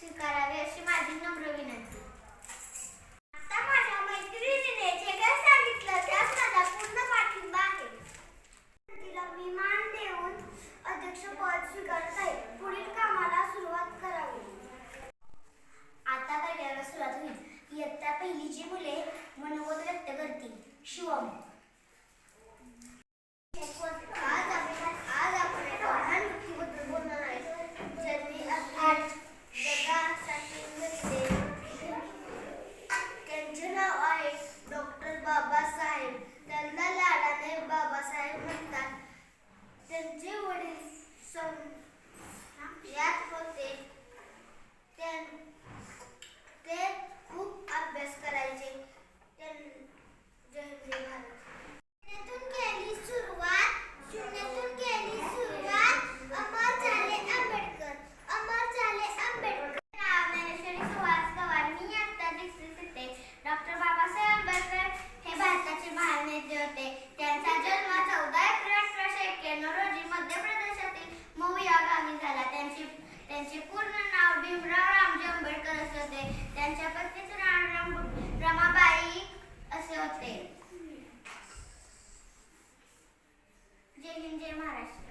स्वीकारावे अशी माझी नम्र विनंती. आता माझ्या मैत्रिणीने जे काही सांगितलं त्यास माझा पूर्ण पाठिंबा आहे. तिला मी मान देऊन अध्यक्षपद स्वीकारत आहे. पुढील कामाला सुरुवात करावी. आता कार्याला सुरुवात होईल. इयत्ता पहिलीची मुले मनोगत व्यक्त करतील. शिवम. आज आपण एका महान व्यक्तीबद्दल बोलणार आहे, ज्यांनी जगासाठी घडले. त्यांचे नाव आहे डॉक्टर बाबासाहेब. त्यांना लाडाने बाबासाहेब म्हणतात. त्यांचे वडील यात होते. ते खूप अभ्यास करायचे. जय भारत. शून्यातून केली सुरुवात. अमर झाले आंबेडकर. नाव ज्ञानेश्वरी सुहास पवार. मी आता दिसत होते. डॉक्टर बाबासाहेब आंबेडकर हे भारताचे महान नेते होते. त्यांचा जन्म 14 एप्रिल 1891 रोजी मध्य प्रदेशातील मऊ या गावी झाला. त्यांचे पूर्ण नाव भीमराव रामजी आंबेडकर असे होते. त्यांच्या पत्नीचे नाव रमाबाई असे होते. जय हिंद, जय महाराष्ट्र.